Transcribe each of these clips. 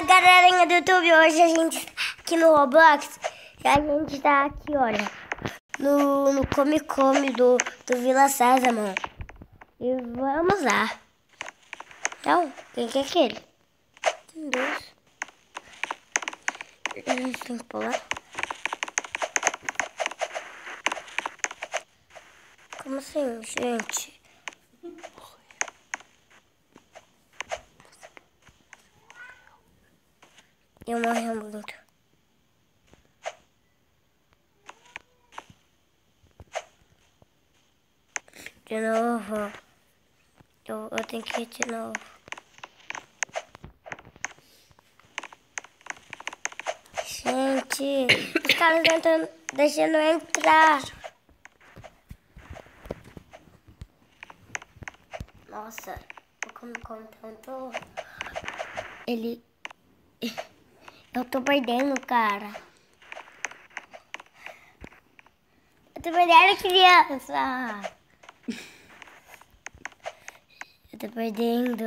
Fala, galerinha do YouTube, hoje a gente tá aqui no Roblox e a gente tá aqui, olha, no Come Come do Vila Sésamo. E vamos lá. Então, quem que é aquele? Tem dois. A gente tem que pular. Como assim, gente? Eu morri muito. De novo. Eu tenho que ir de novo. Gente, os caras não estão deixando eu entrar. Nossa, eu como tanto. Eu tô perdendo, cara. Eu tô perdendo, criança. Eu tô perdendo.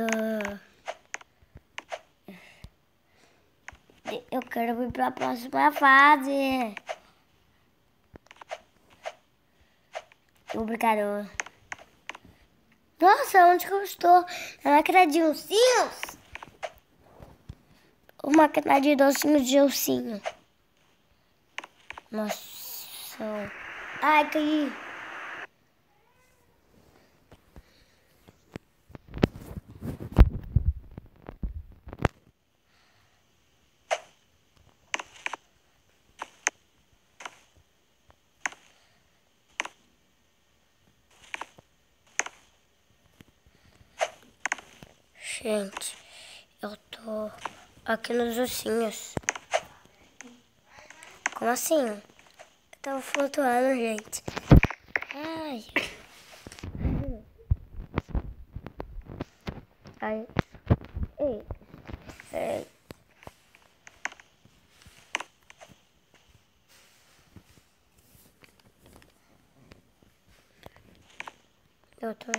Eu quero ir pra próxima fase. Obrigado. Nossa, onde que eu estou? Na máquina de ursinhos? Uma máquina de docinhos de ursinho. Nossa. Ai, caí. Gente, eu tô aqui nos ursinhos. Como assim? Eu tava flutuando, gente. Ai. Ai. Ei. Ei. Eu tô...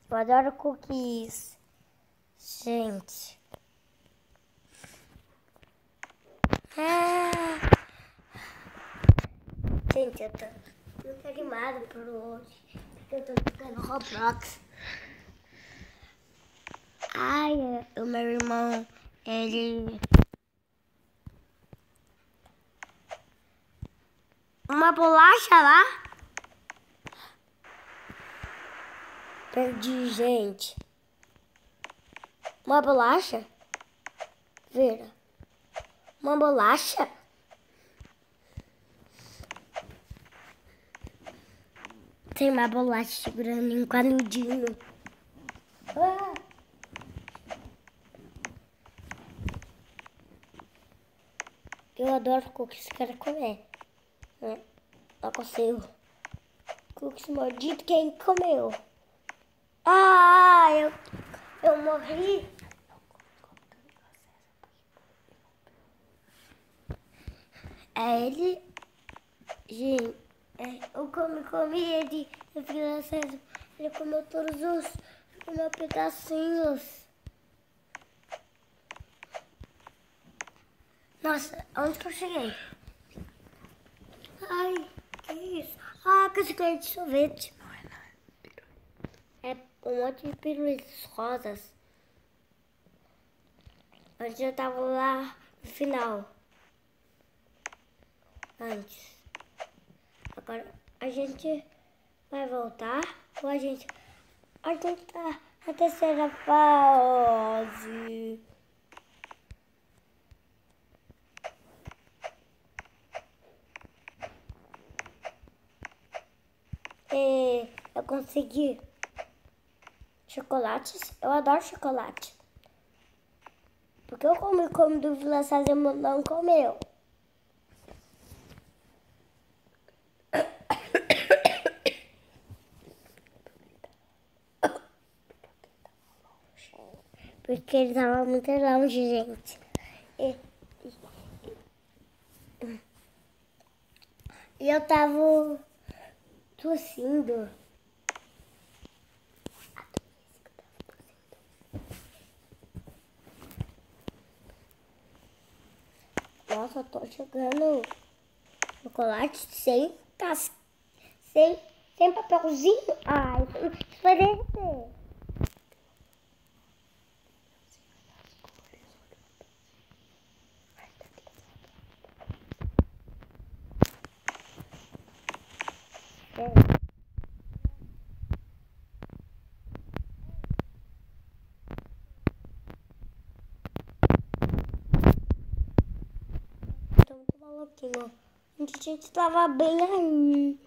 Eu adoro cookies. Gente. Gente, eu tô muito animado por hoje. Porque eu tô jogando Roblox. Ai, o meu irmão, ele... Uma bolacha lá? Perdi, gente. Uma bolacha? Vira. Uma bolacha? Tem uma bolacha segurando em um canudinho. Ah. Eu adoro cookies, quero comer. Não consigo. Cookies maldito, quem comeu? Ah, eu morri. É ele, gente, eu comi ele, ele comeu todos os pedacinhos. Nossa, onde que eu cheguei? Ai, que isso? Ah, casquinha de sorvete. Não é nada, é um monte de pirulitos rosas. Antes eu tava lá no final. Antes. Agora a gente vai voltar ou a gente tá na terceira fase. E eu consegui chocolates. Eu adoro chocolate. Porque eu como do Vila Sésamo não comeu. Porque ele tava muito longe, gente. E eu tava tossindo. Nossa, eu tô jogando chocolate sem papelzinho. Ai, isso vai derreter. Tô muito maluquinho. A gente tava bem aí.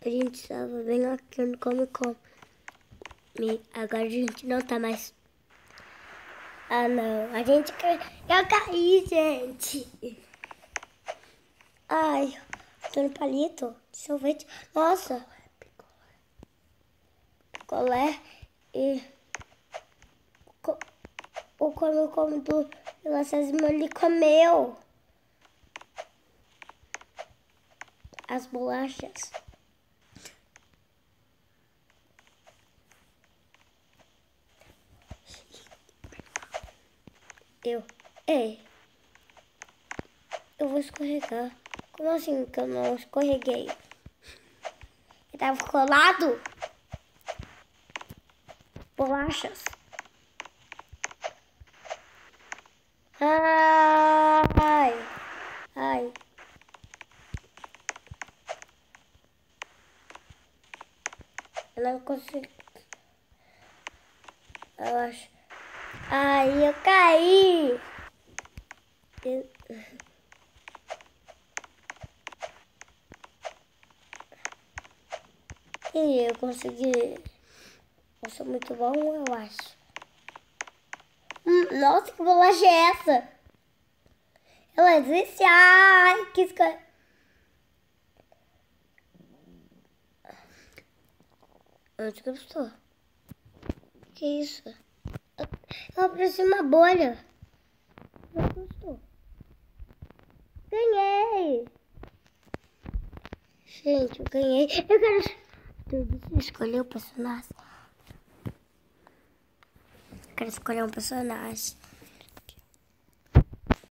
A gente tava bem aqui no Come Come. Agora a gente não tá mais. Ah, não. Eu caí, gente. Ai, tô no palito de sorvete. Nossa. Picolé e o come do Vila Sésamo, ele comeu as bolachas. Ei, eu vou escorregar. Como assim que eu não escorreguei? Ele tava colado? Bolachas. Ai. Eu não consigo. Eu acho. Ai, eu caí. E eu consegui. Nossa, muito bom, eu acho. Nossa, que bolacha é essa? Ela existe? Ai, que escolha. Onde que eu estou? Que isso? Eu apareci uma bolha. Onde que eu estou? Ganhei! Gente, eu ganhei. Eu quero escolher o personagem. Eu quero escolher um personagem.